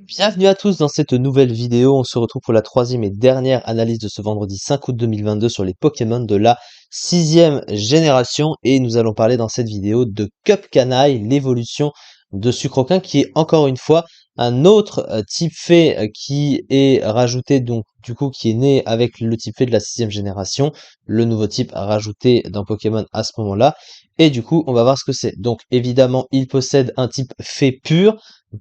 Bienvenue à tous dans cette nouvelle vidéo. On se retrouve pour la troisième et dernière analyse de ce vendredi 5 août 2022 sur les Pokémon de la sixième génération. Et nous allons parler dans cette vidéo de Cupcanaille, l'évolution de Sucroquin, qui est encore une fois un autre type fée qui est rajouté, donc du coup qui est né avec le type fée de la sixième génération, le nouveau type rajouté dans Pokémon à ce moment-là. Et du coup, on va voir ce que c'est. Donc évidemment, il possède un type fée pur.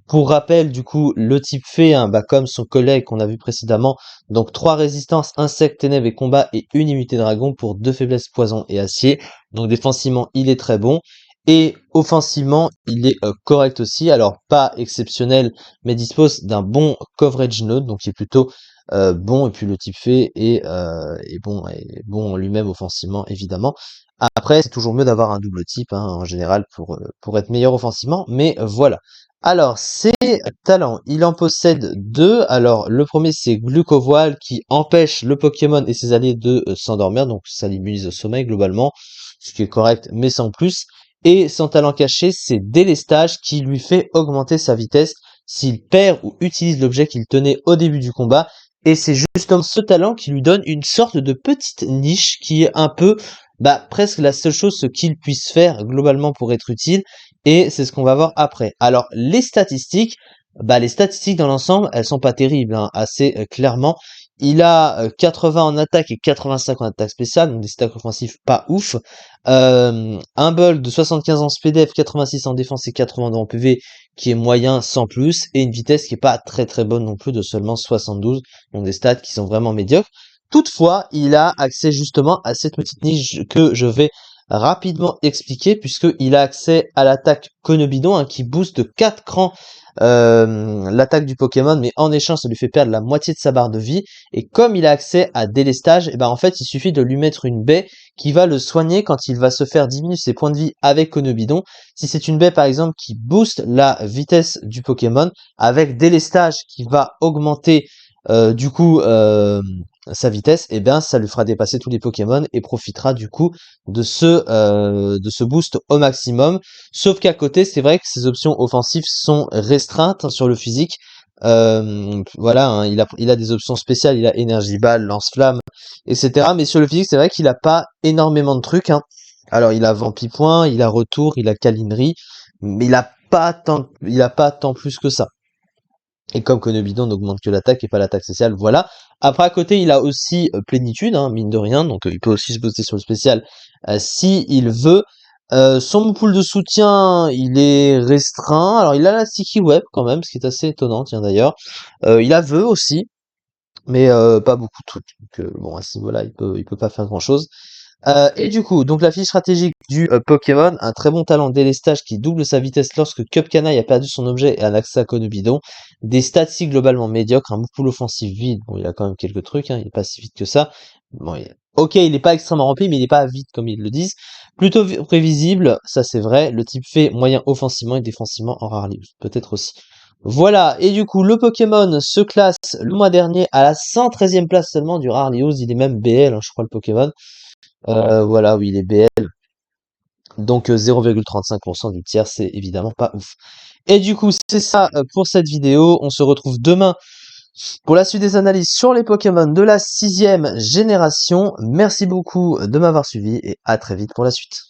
Pour rappel, du coup, le type fée, hein, comme son collègue qu'on a vu précédemment, donc 3 résistances, insectes, ténèbres et combat et une immunité dragon pour 2 faiblesses, poison et acier. Donc défensivement, il est très bon. Et offensivement, il est correct aussi. Alors pas exceptionnel, mais dispose d'un bon coverage node, donc il est plutôt bon. Et puis le type fée est bon lui-même offensivement, évidemment. Après, c'est toujours mieux d'avoir un double type, hein, en général, pour être meilleur offensivement. Mais voilà. Alors, ses talents, il en possède deux. Alors, le premier, c'est Glucovoile qui empêche le Pokémon et ses alliés de s'endormir. Donc, ça l'immunise au sommeil, globalement, ce qui est correct, mais sans plus. Et son talent caché, c'est Délestage qui lui fait augmenter sa vitesse s'il perd ou utilise l'objet qu'il tenait au début du combat. Et c'est justement ce talent qui lui donne une sorte de petite niche qui est un peu, presque la seule chose qu'il puisse faire globalement pour être utile. Et c'est ce qu'on va voir après. Alors, les statistiques dans l'ensemble, elles sont pas terribles, hein, assez clairement. Il a 80 en attaque et 85 en attaque spéciale, donc des stats offensifs pas ouf. Un bol de 75 en SPDF, 86 en défense et 82 en PV, qui est moyen sans plus, et une vitesse qui est pas très très bonne non plus, de seulement 72, donc des stats qui sont vraiment médiocres. Toutefois, il a accès justement à cette petite niche que je vais rapidement expliquer, puisqu'il a accès à l'attaque Conobidon, hein, qui booste de 4 crans l'attaque du Pokémon, mais en échange ça lui fait perdre la moitié de sa barre de vie. Et comme il a accès à Délestage, et en fait il suffit de lui mettre une baie qui va le soigner quand il va se faire diminuer ses points de vie avec Conobidon. Si c'est une baie par exemple qui booste la vitesse du Pokémon, avec Délestage qui va augmenter sa vitesse, ça lui fera dépasser tous les Pokémon et profitera du coup de ce boost au maximum. Sauf qu'à côté, c'est vrai que ses options offensives sont restreintes sur le physique. Voilà, hein, il a des options spéciales, il a énergie balle, lance-flamme, etc. Mais sur le physique, c'est vrai qu'il a pas énormément de trucs, hein. Alors il a Vampipoint, il a Retour, il a Câlinerie, mais il a pas tant plus que ça. Et comme Conobidon n'augmente que l'attaque et pas l'attaque spéciale, voilà. Après, à côté, il a aussi Plénitude, hein, mine de rien, donc il peut aussi se booster sur le spécial si il veut. Son pool de soutien, il est restreint. Alors, il a la Sticky Web quand même, ce qui est assez étonnant, tiens d'ailleurs. Il a Vœu aussi, mais pas beaucoup de trucs. Donc, bon, à ce niveau-là, il peut pas faire grand-chose. Et du coup, donc la fiche stratégique du Pokémon, un très bon talent délestage qui double sa vitesse lorsque Cupcanaille a perdu son objet et un accès à Conobidon. Des statistiques globalement médiocres, un pool offensif vide. Bon, il a quand même quelques trucs, hein, il est pas si vite que ça. Bon, ok, il est pas extrêmement rempli, mais il est pas vite comme ils le disent. Plutôt prévisible, ça c'est vrai. Le type fait moyen offensivement et défensivement en rare use, peut-être aussi. Voilà, et du coup, le Pokémon se classe le mois dernier à la 113e place seulement du rare use. Il est même BL, hein, je crois, le Pokémon. Voilà, oui, il est BL. Donc 0,35% du tiers, c'est évidemment pas ouf. Et du coup, c'est ça pour cette vidéo. On se retrouve demain pour la suite des analyses sur les Pokémon de la sixième génération. Merci beaucoup de m'avoir suivi et à très vite pour la suite.